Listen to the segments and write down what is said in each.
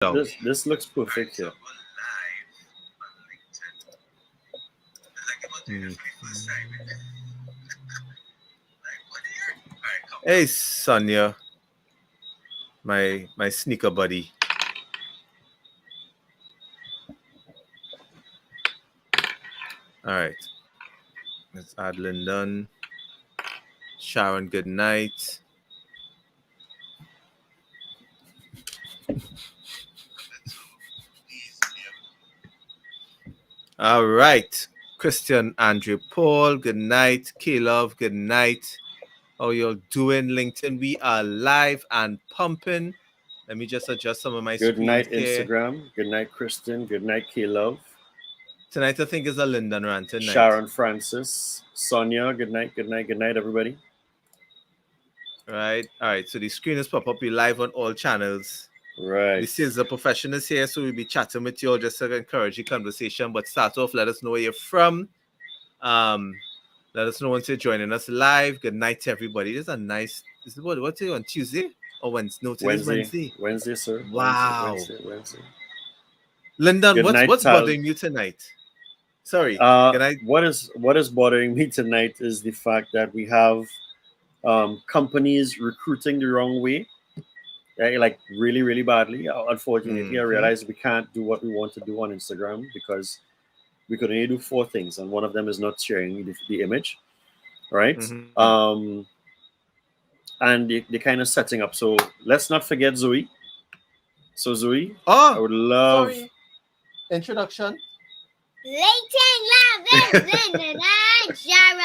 down. This looks perfect here. Mm. Hey, Sonia, my sneaker buddy. All right, let's add Lyndon. Sharon, good night. All right, Christian, Andrew, Paul, good night. Caleb, good night. How y'all doing, LinkedIn? We are live and pumping. Let me just adjust some of my Good screens night, here. Instagram. Good night, Kristen. Good night, K-Love. Tonight, I think, is a Lyndon rant tonight. Sharon Francis. Sonia, good night, good night, good night, everybody. Right. All right. So the screen is pop up. We're live on all channels. Right. This is the professionals here, so we'll be chatting with you all just to encourage the conversation. But start off, let us know where you're from. Let us know once you're joining us live. Good night to everybody. This is a nice. This is what's it on Tuesday or Wednesday? No, today's Wednesday. Wednesday, sir. Wow. Wednesday. Lyndon, Good night, what's bothering you tonight? Sorry. Good night. What is bothering me tonight is the fact that we have companies recruiting the wrong way, like really, really badly. Unfortunately, I realize we can't do what we want to do on Instagram because we could only do 4 things, and one of them is not sharing the image, right? And they're kind of setting up. So let's not forget Zoe. So Zoe, I would love introduction. LinkedIn Love is Lyndon and Sharon.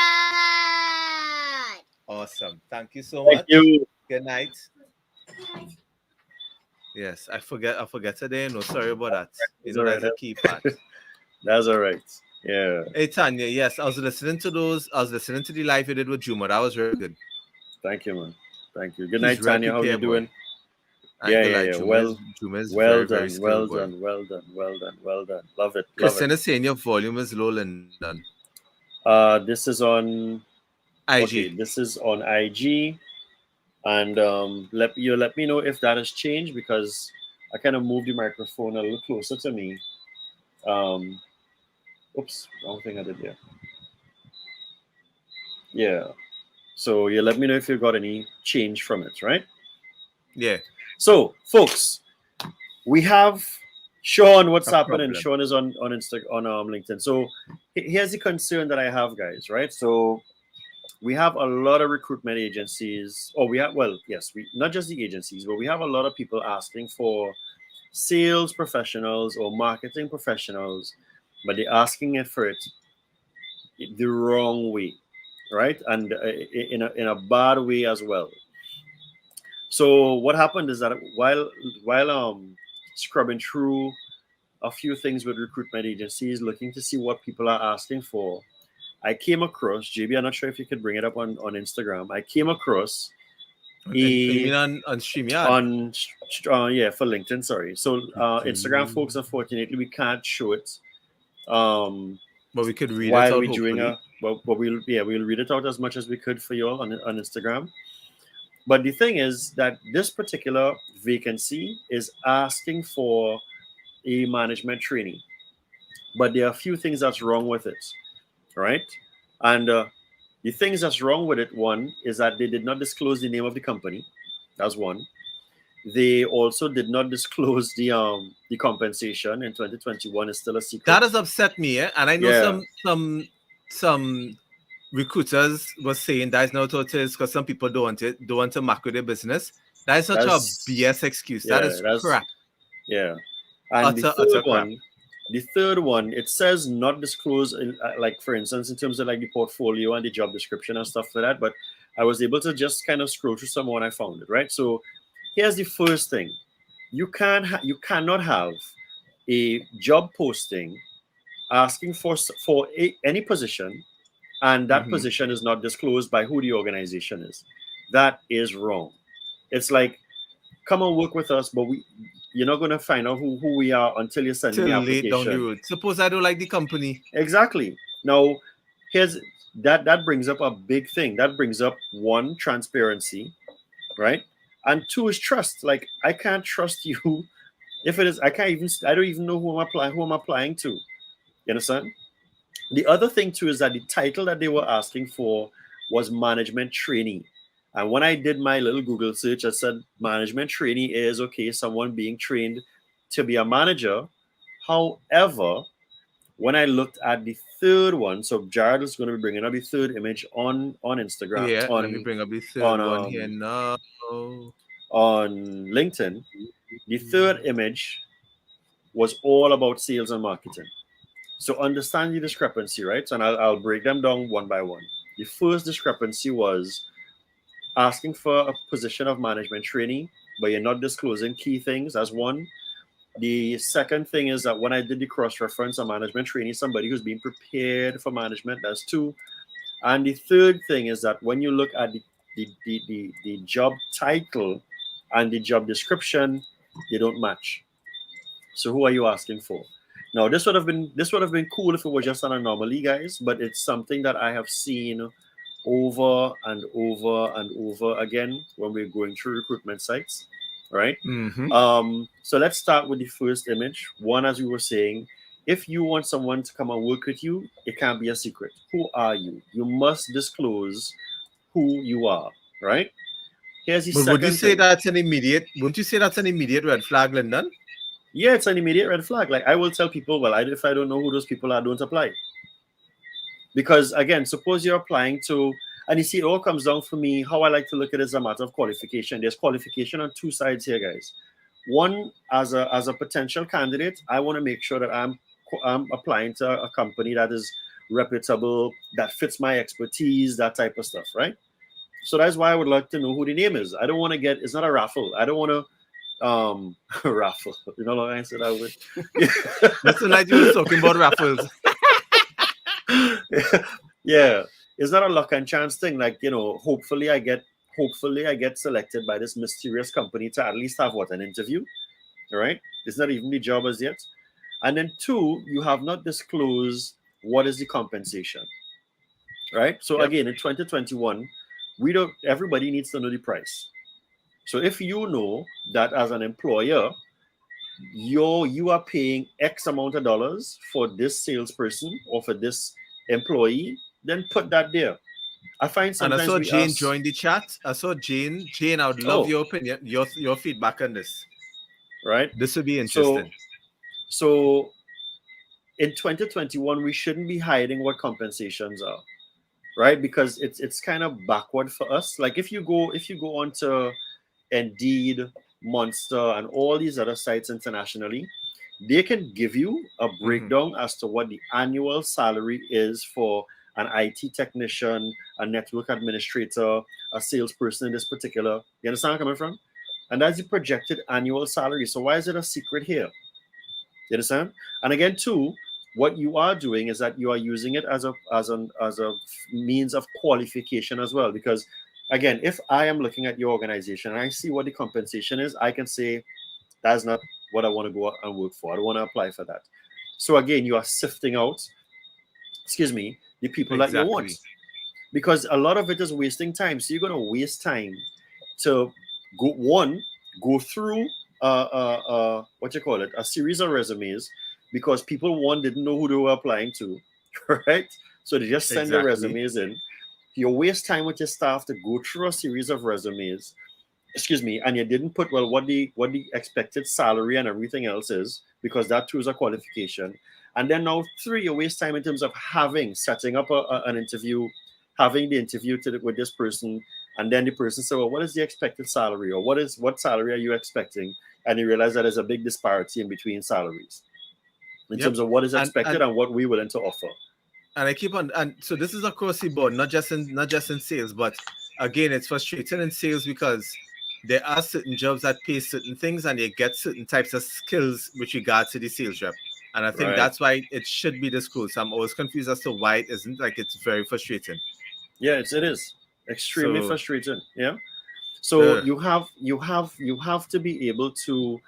Awesome. Thank you so much. Thank you. Good night. Yes, I forget today. No, sorry about that. You know, that's a key part. That's all right. Yeah. Hey, Tanya, yes, I was listening to the live you did with Juma. That was very good. Thank you, man. Thank you. Good night, Tanya. How you doing? Yeah. Juma is well very, done. Very well done. Love it. Christian is saying your volume is low, Lyndon. This is on IG. Okay, this is on IG. And let me know if that has changed, because I kind of moved the microphone a little closer to me. Oops, wrong thing I did there. Yeah. So you let me know if you got any change from it, right? Yeah. So, folks, we have Sean. What's happening? Sean is on Instagram, on LinkedIn. So here's the concern that I have, guys. Right. So we have a lot of recruitment agencies. Not just the agencies, but we have a lot of people asking for sales professionals or marketing professionals, but they're asking it for it the wrong way, right? And in a bad way as well. So what happened is that while scrubbing through a few things with recruitment agencies, looking to see what people are asking for, I came across, JB, I'm not sure if you could bring it up on Instagram. I came across you mean on StreamYard? For LinkedIn, sorry. So Instagram folks, unfortunately, we can't show it. But we could read while it out, we're doing we'll read it out as much as we could for you all on Instagram. But the thing is that this particular vacancy is asking for a management trainee, but there are a few things that's wrong with it, right? And the things that's wrong with it, one is that they did not disclose the name of the company. That's one. They also did not disclose the compensation in 2021. Is still a secret. That has upset me, and I know some recruiters were saying that is not what it is because some people don't want to mark with their business. That is such a BS excuse. That is crap. Yeah. And the third one, it says not disclose, like for instance, in terms of like the portfolio and the job description and stuff like that. But I was able to just kind of scroll through some when I found it, right? So here's the first thing: you cannot have a job posting asking for any position, and that position is not disclosed by who the organization is. That is wrong. It's like, come and work with us, but you're not going to find out who we are until you send me the application. Down the road. Suppose I don't like the company. Exactly. Now, here's that brings up a big thing. That brings up, one, transparency, right? And two is trust. Like, I can't trust you If it is, I don't even know who I'm applying to. You understand? The other thing too is that the title that they were asking for was management trainee. And when I did my little Google search, I said management trainee is okay, someone being trained to be a manager. However, when I looked at the third one, so Jared is going to be bringing up the third image on Instagram, Yeah, let me bring up the third on one here um now. on LinkedIn. The third image was all about sales and marketing. So understand the discrepancy, right? And I'll break them down one by one. The first discrepancy was asking for a position of management trainee, but you're not disclosing key things as one. The second thing is that when I did the cross-reference, a management trainee, somebody who's being prepared for management, that's two. And the third thing is that when you look at the job title and the job description, they don't match. So who are you asking for? Now this would have been cool if it was just an anomaly, guys, but it's something that I have seen over and over and over again when we're going through recruitment sites, right? So let's start with the first image. One, as we were saying, if you want someone to come and work with you, it can't be a secret. Who are you? You must disclose who you are, right? Here's the But would you second say thing. that's an immediate? Wouldn't you say that's an immediate red flag, Lyndon? Yeah, it's an immediate red flag. Like I will tell people, well, if I don't know who those people are, don't apply. Because again, suppose you're applying to, and you see, it all comes down for me. How I like to look at it as a matter of qualification. There's qualification on two sides here, guys. One, as a potential candidate, I want to make sure that I'm applying to a company that is reputable, that fits my expertise, that type of stuff, right? So that's why I would like to know who the name is. I don't want to get, it's not a raffle. I don't want to raffle. You know what I said I would. Listen, like you were talking about raffles. Yeah, it's not a luck and chance thing. Like, hopefully I get selected by this mysterious company to at least have an interview. All right, it's not even the job as yet. And then two, you have not disclosed what is the compensation, right? So Yep. again, in 2021, everybody needs to know the price. So if you know that as an employer, you are paying X amount of dollars for this salesperson or for this employee, then put that there. I find And I sometimes saw we Jane ask, join the chat. I saw Jane. Jane, I would love your opinion, your feedback on this. right? This would be So, interesting. so in 2021, we shouldn't be hiding what compensations are, right? Because it's kind of backward for us. Like if you go on to Indeed, Monster, and all these other sites internationally, they can give you a breakdown as to what the annual salary is for an IT technician, a network administrator, a salesperson in this particular. You understand where I'm coming from? And that's the projected annual salary. So why is it a secret here? You understand? And again, too, what you are doing is that you are using it as a means of qualification as well. Because again, if I am looking at your organization and I see what the compensation is, I can say that's not what I want to go out and work for. I don't want to apply for that. So again, you are sifting out, the people that you want. Because a lot of it is wasting time. So you're going to waste time to go through a series of resumes, because people didn't know who they were applying to, right? So they just send their resumes in. You waste time with your staff to go through a series of resumes, and you didn't put what the expected salary and everything else is, because that too is a qualification. And then now three, you waste time in terms of setting up an interview, having the interview with this person, and then the person said, well, what is the expected salary, or what salary are you expecting? And you realize that there's a big disparity in between salaries in terms of what is expected and what we're willing to offer. And I keep on, and so this is across the board, not just in sales, but again, it's frustrating in sales because there are certain jobs that pay certain things, and you get certain types of skills with regard to the sales rep. And I think that's why it should be disclosed. I'm always confused as to why it isn't. Like, it's very frustrating. Yeah, it is extremely frustrating. Yeah. So you have to be able to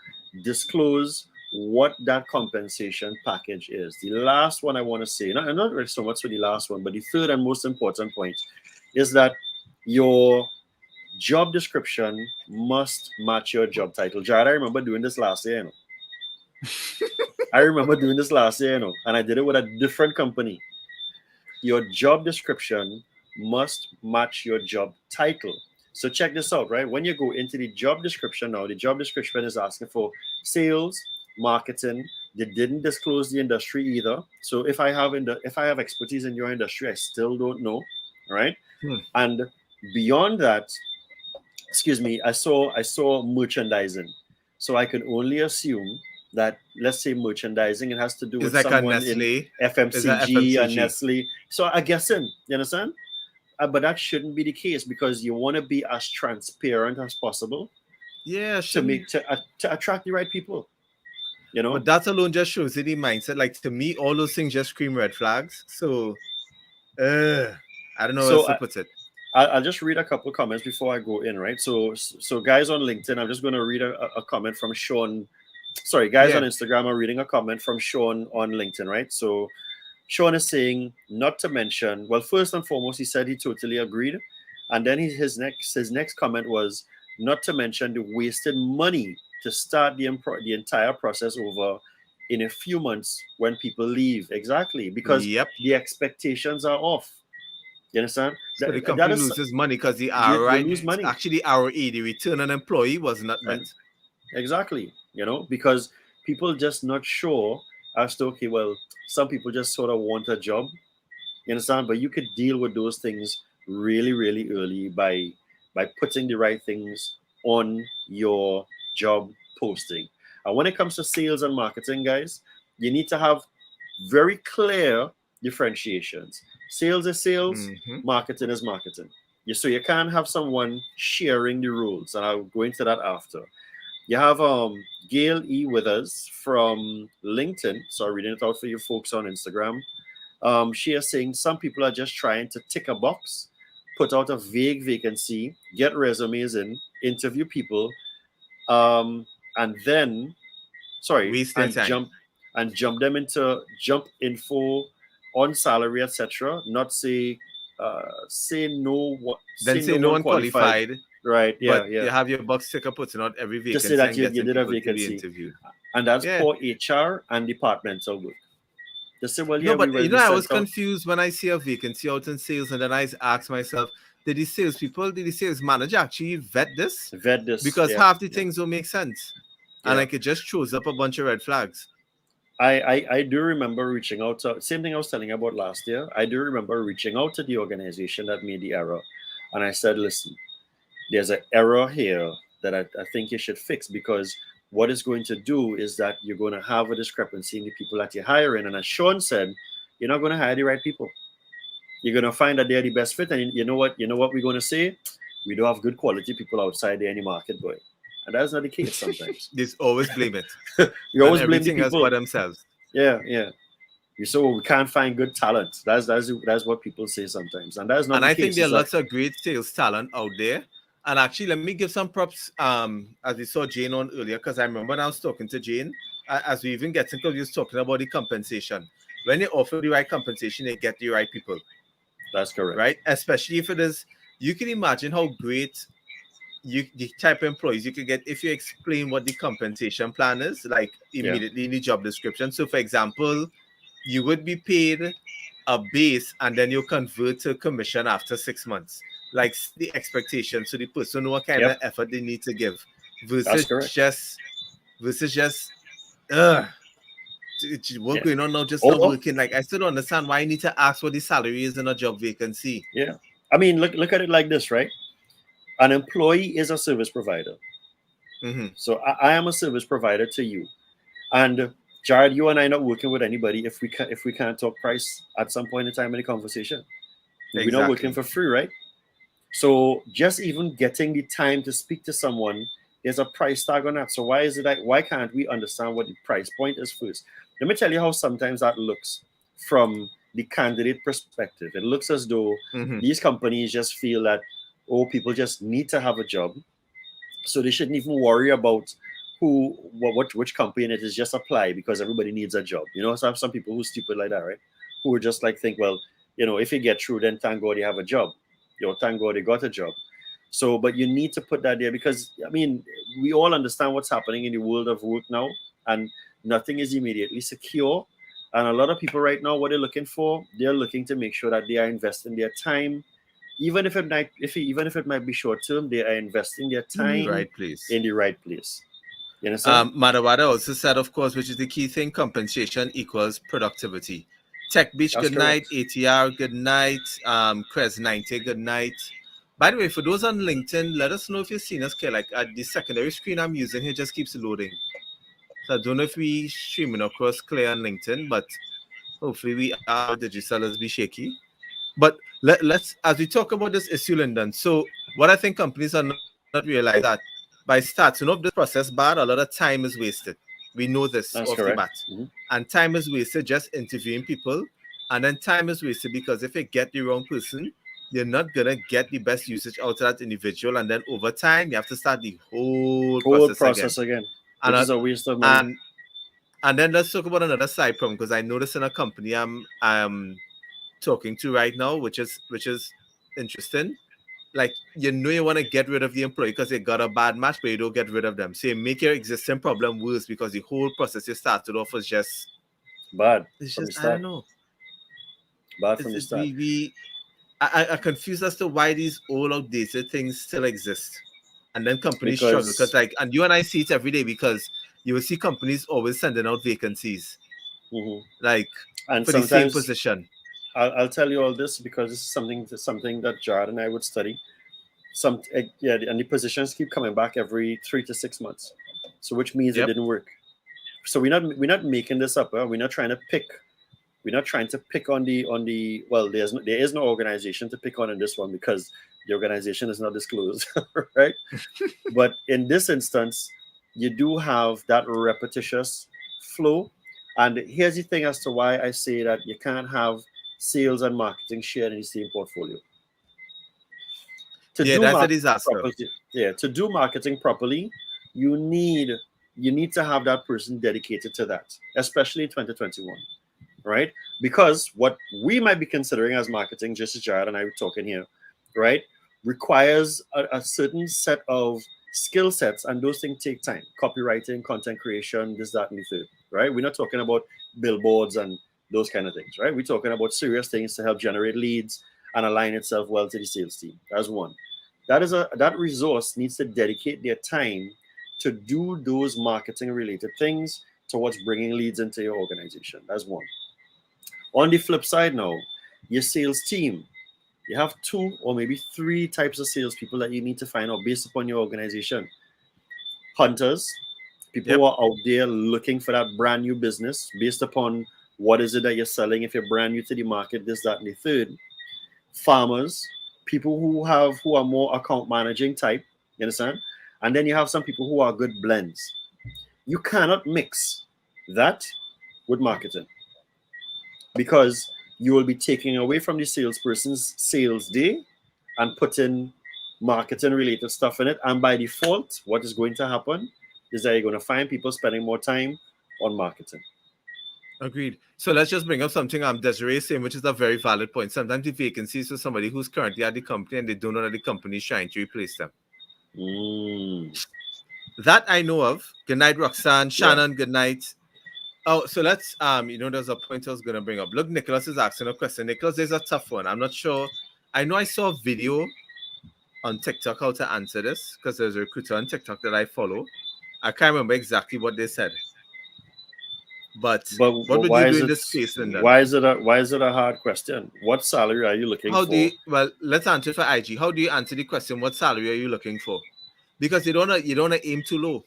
disclose what that compensation package is. The last one I want to say, not really so much for the last one, but the third and most important point is that your job description must match your job title. Jared, I remember doing this last year. I remember doing this last year, and I did it with a different company. Your job description must match your job title. So check this out, right? When you go into the job description now, the job description is asking for sales, marketing. They didn't disclose the industry either. So if I have expertise in your industry, I still don't know, right? And beyond that, excuse me, I saw merchandising. So I could only assume that, let's say, merchandising, it has to do It's with like a someone in Nestle. It's a FMCG and FMCG. Nestle. So I guess you understand? But that shouldn't be the case because you want to be as transparent as possible Yeah, to attract the right people. You know, but that alone just shows you the mindset. Like to me, all those things just scream red flags. So, I don't know how else so to put it. I'll just read a couple of comments before I go in, right? So guys on LinkedIn, I'm just going to read a comment from Sean. Sorry, guys on Yeah. Instagram are reading a comment from Sean on LinkedIn, right? So Sean is saying, not to mention, well, first and foremost, he said he totally agreed. And then his next comment was, not to mention the wasted money to start the entire process over in a few months when people leave. Exactly, because Yep. the expectations are off. You understand? So the That company is, loses money because the you ROI, lose money. actually ROE, the return on employee, was not met. And exactly, because people just not sure as to, okay, well, some people just sort of want a job. You understand? But you could deal with those things really, really early by putting the right things on your job posting. And when it comes to sales and marketing, guys, you need to have very clear differentiations. Sales is sales, Mm-hmm. marketing is marketing. So you can't have someone sharing the rules, and I'll go into that after. You have Gail E. Withers from LinkedIn. So I'm reading it out for you folks on Instagram. She is saying some people are just trying to tick a box, put out a vague vacancy, get resumes in, interview people, and then, sorry, Waste their time. jump them into jump info on salary, etc. Not say Then say no say no one one qualified. qualified, Right? Yeah, but yeah. you have your box sticker putting out every Just say vacancy that and you getting did a people to the vacancy, interview. and that's Yeah. poor HR and departmental work. They say, well, yeah, No, but we I was sent out. confused when I see a vacancy out in sales, and then I ask myself, did the sales manager actually vet this? Vet this, Because yeah, half the yeah, things don't make sense. And yeah. like it just shows up a bunch of red flags. I do remember reaching out to, same thing I was telling you about last year. I do remember reaching out to the organization that made the error, and I said, listen, there's an error here that I think you should fix, because what it's going to do is that you're going to have a discrepancy in the people that you're hiring. And as Sean said, you're not going to hire the right people. You're going to find that they're the best fit, and you know what we're going to say? We don't have good quality people outside there in the market, boy. And that's not the case sometimes. They always blame it. You And always blame the everything else people. for themselves. Yeah, yeah. So we can't find good talent. That's what people say sometimes, and that's not And the I think case. there are It's like, lots of great sales talent out there. And actually, let me give some props, as we saw Jane on earlier, because I remember when I was talking to Jane, as we even get into, we was talking about the compensation. When they offer the right compensation, they get the right people. that's correct. Right? Especially if it is, you can imagine how great the type of employees you could get if you explain what the compensation plan is, like immediately in the job description. So, for example, you would be paid a base and then you convert to commission after 6 months. Like the expectation, so the person know what kind of Yep, effort they need to give that's versus correct. just uh what Yeah. going on now, just not Oh, working. Like I still don't understand why I need to ask what the salary is in a job vacancy. yeah. I mean, look at it like this, right? An employee is a service provider. Mm-hmm. So I am a service provider to you, and Jared, you and I are not working with anybody if we can't talk price at some point in time in the conversation. We're not working Exactly. for free, right? So just even getting the time to speak to someone, there's a price tag on that. So why is it that, why can't we understand what the price point is first? Let me tell you how sometimes that looks from the candidate perspective. It looks as though Mm-hmm. these companies just feel that, oh, people just need to have a job, so they shouldn't even worry about which company it is. Just apply because everybody needs a job. So I have some people who are stupid like that, right? Who would just like think, well, if you get through, then thank God you have a job. Thank God you got a job. So, but you need to put that there because, I mean, we all understand what's happening in the world of work now. And Nothing is immediately secure. And a lot of people right now, what they're looking for, they're looking to make sure that they are investing their time, even if it might be short term, they are investing their In the time right place. in the right place. You understand? Madawada also said, of course, which is the key thing, compensation equals productivity. Tech Beach, That's good night. correct. ATR, good night. Cres 90, good night. By the way, for those on LinkedIn, let us know if you've seen us, okay? Like the secondary screen I'm using here just keeps loading. So I don't know if we streaming across clear on LinkedIn, but hopefully we are. The Digicellers be shaky. But let's, as we talk about this issue, Lyndon, so what I think companies are not realizing that by starting off this process bad, a lot of time is wasted. We know this That's off the correct. bat. And time is wasted just interviewing people. And then time is wasted because if you get the wrong person, you're not going to get the best usage out of that individual. And then over time, you have to start the whole Whole process again. process again, And, which is a waste of money. and then let's talk about another side problem, because I noticed in a company I'm talking to right now, which is interesting. Like, you know, you want to get rid of the employee because they got a bad match, but you don't get rid of them. So you make your existing problem worse because the whole process you started off was just bad. It's from the just I start. don't know. Bad from the It's, start. I confused as to why these old outdated things still exist, and then companies struggle Because because, like, and you and I see it every day, because you will see companies always sending out vacancies, like, and for the same sometimes position. I'll tell you all this because this is something that Jared and I would study. And the positions keep coming back every 3 to 6 months, so which means it Yep. didn't work. So we're not making this up. We're not trying to pick. We're not trying to pick on the. Well, there is no organization to pick on in this one because the organization is not disclosed, right? But in this instance, you do have that repetitious flow. And here's the thing as to why I say that you can't have sales and marketing shared in the same portfolio. Yeah, that's a disaster. To do marketing properly, you need to have that person dedicated to that, especially in 2021, right? Because what we might be considering as marketing, just as Jared and I were talking here, right, requires a certain set of skill sets, and those things take time. Copywriting, content creation, this, that, and the third, right? We're not talking about billboards and those kind of things, right? We're talking about serious things to help generate leads and align itself well to the sales team. That's one. That resource needs to dedicate their time to do those marketing related things towards bringing leads into your organization. That's one. On the flip side now, your sales team, you have 2 or maybe 3 types of salespeople that you need to find out based upon your organization. Hunters, people Yep. who are out there looking for that brand new business based upon what is it that you're selling. If you're brand new to the market, this, that, and the third. Farmers, people who are more account managing type, you understand? And then you have some people who are good blends. You cannot mix that with marketing, because you will be taking away from the salesperson's sales day and putting marketing related stuff in it. And by default, what is going to happen is that you're going to find people spending more time on marketing. Agreed. So let's just bring up something Desiree is saying, which is a very valid point. Sometimes the vacancies for somebody who's currently at the company and they don't know that the company is trying to replace them. That I know of. Good night, Roxanne. Shannon, good night. Oh, so let's there's a point I was gonna bring up. Look, Nicholas is asking a question. Nicholas, there's a tough one. I'm not sure. I know I saw a video on TikTok how to answer this, because there's a recruiter on TikTok that I follow. I can't remember exactly what they said. But what would you do in this case, Lyndon? Why is it a hard question? What salary are you looking for? Well, let's answer it for IG. How do you answer the question? What salary are you looking for? Because you don't want to aim too low.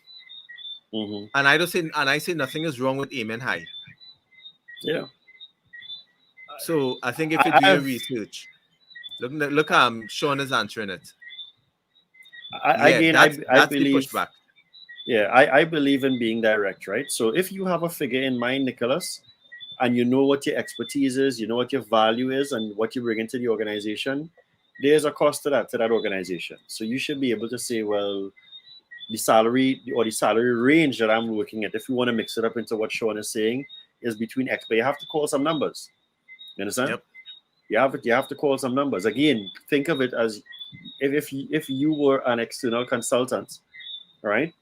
And I say nothing is wrong with aiming high. Yeah. So I think if you do your research, look, Sean is answering it. I that's believe, the pushback. Yeah, I believe in being direct, right? So if you have a figure in mind, Nicholas, and you know what your expertise is, you know what your value is, and what you bring into the organization, there's a cost to that organization. So you should be able to say, well, the salary range that I'm looking at, if you want to mix it up into what Sean is saying, is between X. But you have to call some numbers. You understand? Yep. You have to call some numbers. Again, think of it as if you were an external consultant, right?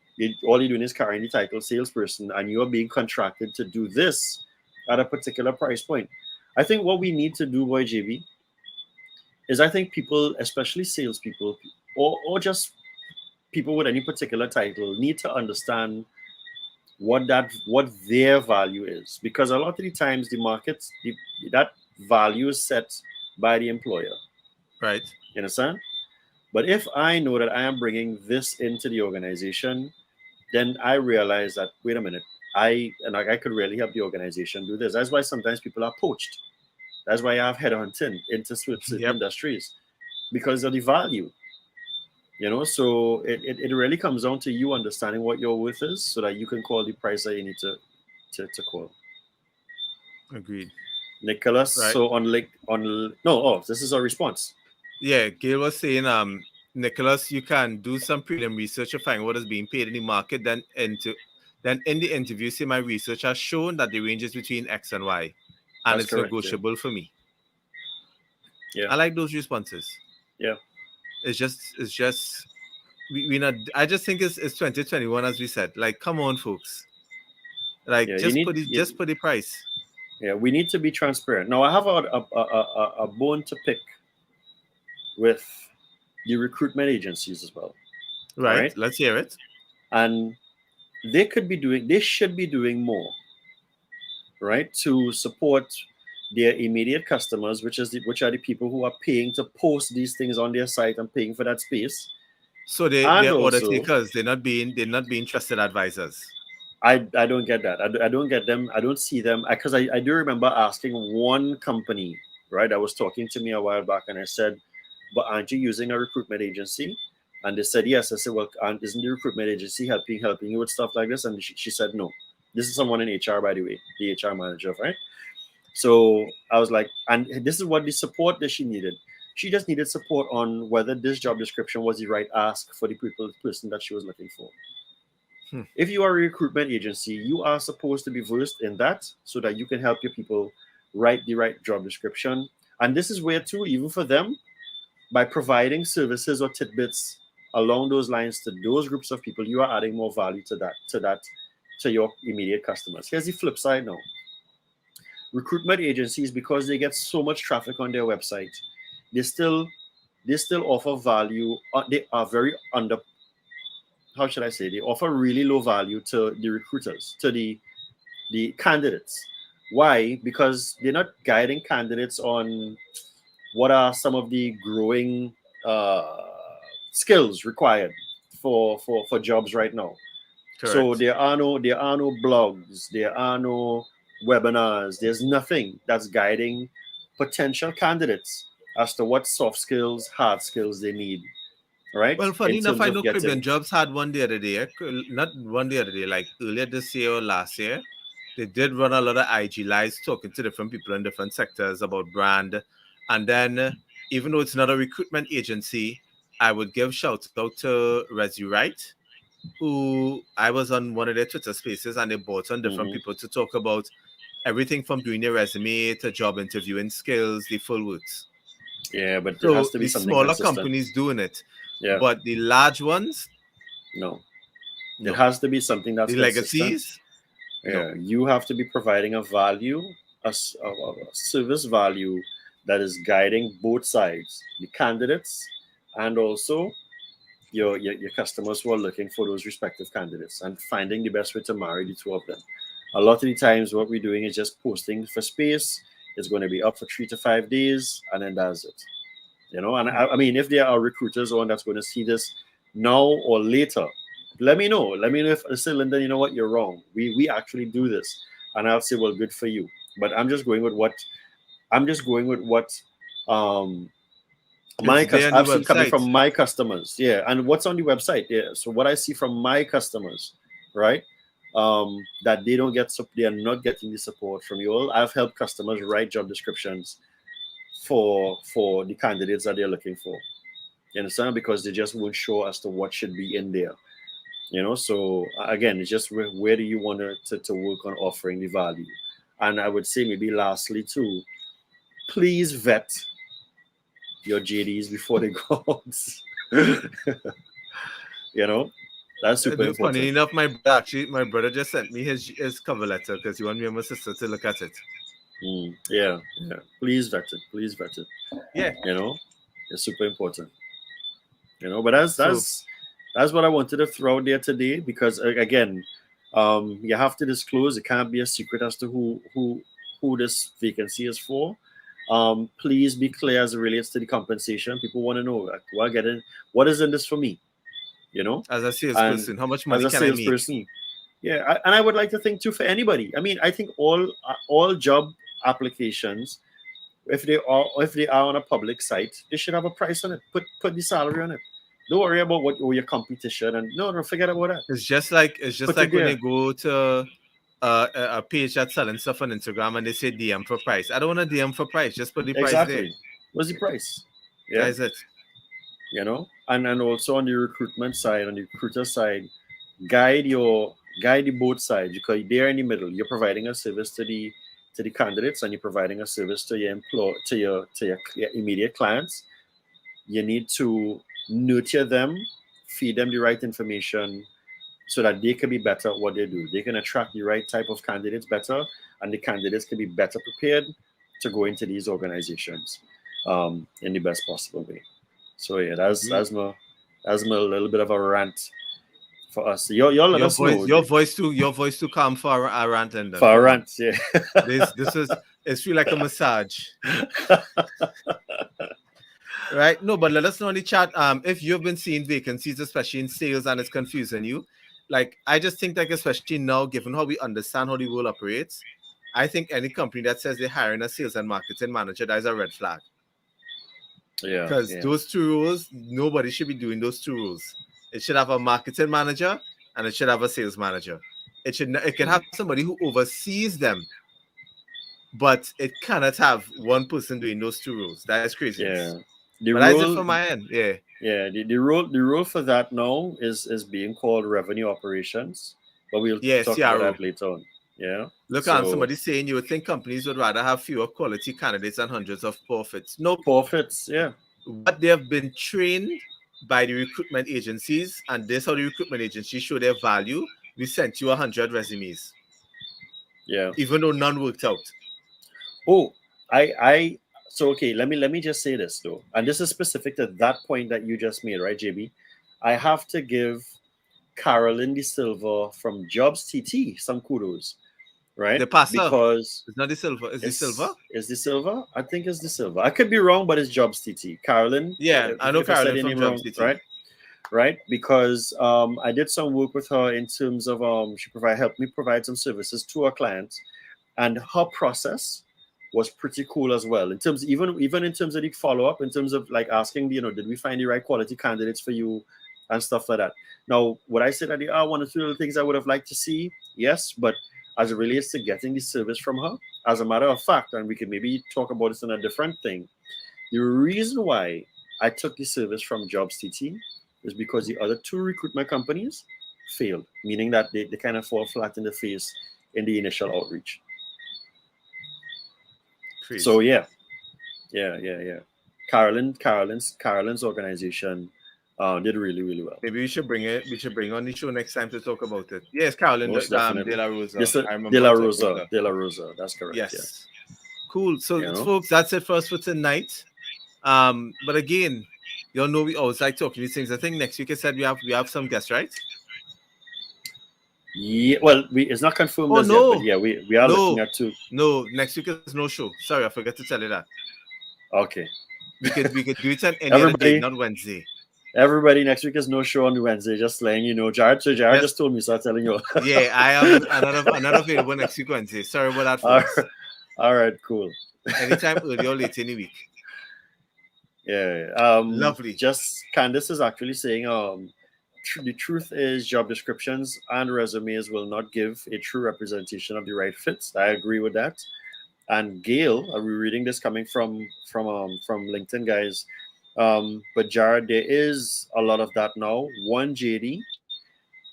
all you're doing is carrying the title salesperson, and you are being contracted to do this at a particular price point. I think what we need to do, boy JB, is I think people, especially salespeople, or just people with any particular title, need to understand what their value is, because a lot of the times the markets that value is set by the employer. Right. You understand? But if I know that I am bringing this into the organization, then I realize that, wait a minute, I could really help the organization do this. That's why sometimes people are poached. That's why I have headhunting into certain Yep. industries, because of the value. So it really comes down to you understanding what your worth is, so that you can call the price that you need to call. Agreed. Nicholas, Right. so this is a response. Yeah, Gail was saying, Nicholas, you can do some prelim research to find what is being paid in the market. Then in the interview, say my research has shown that the range is between X and Y, and That's it's correct, negotiable for me. Yeah. I like those responses. Yeah. It's just we not. I just think it's 2021, as we said. Like, come on, folks. Like, Yeah, just put the price. Yeah, we need to be transparent. Now, I have a bone to pick with the recruitment agencies as well. Right. Let's hear it. And they should be doing more, right, to support their immediate customers, which are the people who are paying to post these things on their site and paying for that space. So they're order takers. They're not being trusted advisors. I don't get that. I don't get them. I don't see them, because I do remember asking one company, right, that was talking to me a while back, and I said, but aren't you using a recruitment agency? And they said yes. I said, well, isn't the recruitment agency helping you with stuff like this? And she said no. This is someone in HR, by the way, the HR manager, right? So I was like, and this is what the support that she needed. She just needed support on whether this job description was the right ask for the person that she was looking for. If you are a recruitment agency, you are supposed to be versed in that, so that you can help your people write the right job description. And this is where too, even for them, by providing services or tidbits along those lines to those groups of people, you are adding more value to your immediate customers. Here's the flip side now. Recruitment agencies, because they get so much traffic on their website, they still offer value. They are very how should I say? They offer really low value to the recruiters, to the candidates. Why? Because they're not guiding candidates on what are some of the growing skills required for jobs right now. Correct. So there are no blogs, there are no webinars, there's nothing that's guiding potential candidates as to what soft skills, hard skills they need. Right? Well, funny In enough, terms I of know getting Caribbean Jobs had one the other day. Not one the other day, like earlier this year or last year. They did run a lot of IG lives talking to different people in different sectors about brand. And then, even though it's not a recruitment agency, I would give shout out to ResuRight, who I was on one of their Twitter spaces, and they brought on different people to talk about everything from doing your resume to job interviewing skills, the full works. Yeah, but So there has to be the something smaller consistent. companies doing it, Yeah. but the large ones, no. It has to be something that's the consistent. legacies. Yeah, you have to be providing a value, a service value that is guiding both sides, the candidates and also your customers who are looking for those respective candidates, and finding the best way to marry the two of them. A lot of the times what we're doing is just posting for space. It's going to be up for 3 to 5 days, and then that's it. And I mean, if there are recruiters on that's going to see this now or later, let me know. Let me know if I say, Lyndon, you know what, you're wrong. We actually do this. And I'll say, well, good for you. But I'm just going with what I've seen coming from my customers. Yeah. And what's on the website? Yeah. So what I see from my customers, right? That they are not getting the support from you all. I've helped customers write job descriptions for the candidates that they're looking for. You understand? Because they just weren't sure as to what should be in there. So again, it's just where do you want to work on offering the value? And I would say maybe lastly too, please vet your JDs before they go out. That's super Funny important. enough, my brother just sent me his cover letter because he wanted me and my sister to look at it. Yeah. Please vet it. Please vet it. Yeah. You know, it's super important. You know, but that's what I wanted to throw out there today because again, you have to disclose. It can't be a secret as to who this vacancy is for. Please be clear as it relates to the compensation. People want to know like, what is in this for me, you know, As a and salesperson, how much as money a can I make? salesperson, yeah, and I would like to think too for anybody. I mean, I think all job applications, if they are on a public site, they should have a price on it. Put the salary on it. Don't worry about what your competition and no, forget about that. It's just like Put it when there. you go to a page that's selling stuff on Instagram and they say DM for price. I don't want to DM for price. Just put the price there. Exactly. What's the price? That Yeah, is it. you know, and also on the recruitment side, on the recruiter side, guide the both sides because they're in the middle. You're providing a service to the candidates and you're providing a service to your your immediate clients. You need to nurture them, feed them the right information so that they can be better at what they do. They can attract the right type of candidates better, and the candidates can be better prepared to go into these organizations in the best possible way. So yeah, that's my little bit of a rant for us. Y'all let us know. Your voice too calm for a rant, London. For a Come on. rant, yeah. This is it's feel like a massage. Right? No, but let us know in the chat if you've been seeing vacancies, especially in sales, and it's confusing you. Like I just think like especially now, given how we understand how the world operates, I think any company that says they're hiring a sales and marketing manager, that is a red flag. Yeah. Because those two roles, nobody should be doing those two roles. It should have a marketing manager and it should have a sales manager. It can have somebody who oversees them, but it cannot have one person doing those two roles. That is craziness. Yeah. The But role, that's it from my end. Yeah. Yeah, the role for that now is being called revenue operations, but we'll talk about CRO. that later on. Yeah. Look, on somebody saying you would think companies would rather have fewer quality candidates and hundreds of profits. No, profits. Yeah. What they have been trained by the recruitment agencies, and this how the recruitment agencies show their value. We sent you 100 resumes. Yeah. Even though none worked out. Oh, so okay, let me just say this though, and this is specific to that point that you just made, right, JB? I have to give Carolyn De Silva from Jobs TT some kudos, right? The passer. Because it's not De Silva. Is De Silva? Is De Silva? I think it's De Silva. I could be wrong, but it's Jobs TT. Carolyn. Yeah, I know Carolyn from Jobs TT. Right? Because I did some work with her in terms of she helped me provide some services to our clients, and her process was pretty cool as well. In terms even in terms of the follow-up, in terms of like asking, did we find the right quality candidates for you and stuff like that. Now, would I say that there are one or two little things I would have liked to see? Yes, but as it relates to getting the service from her, as a matter of fact, and we could maybe talk about this in a different thing, the reason why I took the service from Jobs TT is because the other two recruitment companies failed, meaning that they kind of fall flat in the face in the initial outreach. Crazy. So yeah. Carolyn's organization did really, really well. Maybe we should bring on the show next time to talk about it. Yes, Carolyn De La Rosa. De La Rosa. That's correct. Yes. Yeah. Cool. So folks, that's it for us for tonight. But again, y'all know we always like talking these things. I think next week I said we have some guests, right? Yeah, well, it's not confirmed yet, but yeah, we are looking at two. No, next week is no show. Sorry, I forgot to tell you that. Okay. We could do it on any other day, not Wednesday. Everybody, next week is no show on Wednesday. Just letting you know, Jared. So Jared just told me, so I'm telling you. Yeah, I am another available next week Wednesday. Sorry about that, folks. All right, cool. Anytime early or late in the week. Yeah. Lovely. Just Candice is actually saying, the truth is job descriptions and resumes will not give a true representation of the right fits. I agree with that. And Gail, are we reading this coming from LinkedIn, guys? But Jared, there is a lot of that now. One JD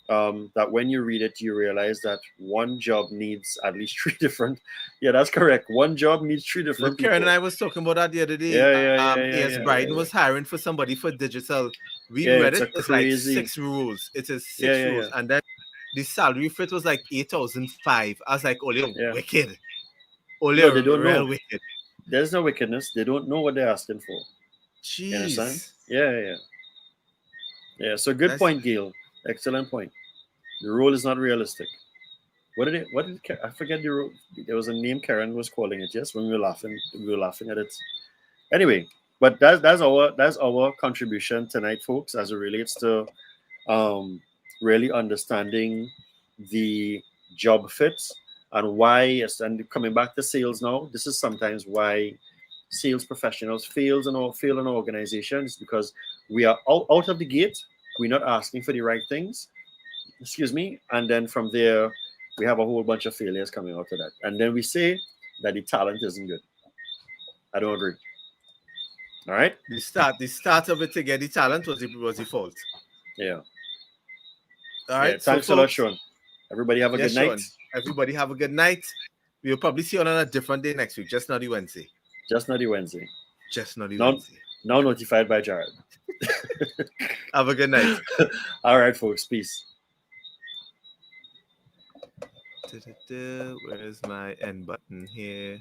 that when you read it, you realize that one job needs at least three different. Yeah, that's correct. One job needs three Look, different Karen people. and I was talking about that the other day. AS Bryden was hiring for somebody for digital. We Yeah, read it's it. a It's like crazy. 6 rules. It is Yeah, 6 yeah, rules, yeah. and then the salary for it was like 8,005. I was like, "Oh, you're Yeah. wicked. Oh, No, they you're don't real know. wicked." There's no wickedness. They don't know what they're asking for. You understand? Jeez, Yeah, yeah, yeah. Yeah. So good that's point, Gail. Excellent point. The role is not realistic. I forget the role. There was a name Karen was calling it. Yes, when we were laughing at it. Anyway, but that's our contribution tonight, folks, as it relates to really understanding the job fits and why. Yes, and coming back to sales now, this is sometimes why sales professionals fail in organizations, because we are out of the gate. We're not asking for the right things. Excuse me, and then from there we have a whole bunch of failures coming out of that, and then we say that the talent isn't good. I don't agree. All right. the start of it to get the talent was the fault. Yeah. All Yeah. right, so Thanks a lot, folks, Sean. Everybody have a yes, good night. Sean. Everybody have a good night. We'll probably see you on a different day next week, just not the Wednesday. Just not the Wednesday. Just not the Now, Wednesday. now notified by Jared. Have a good night. All right, folks. Peace. Where is my end button here?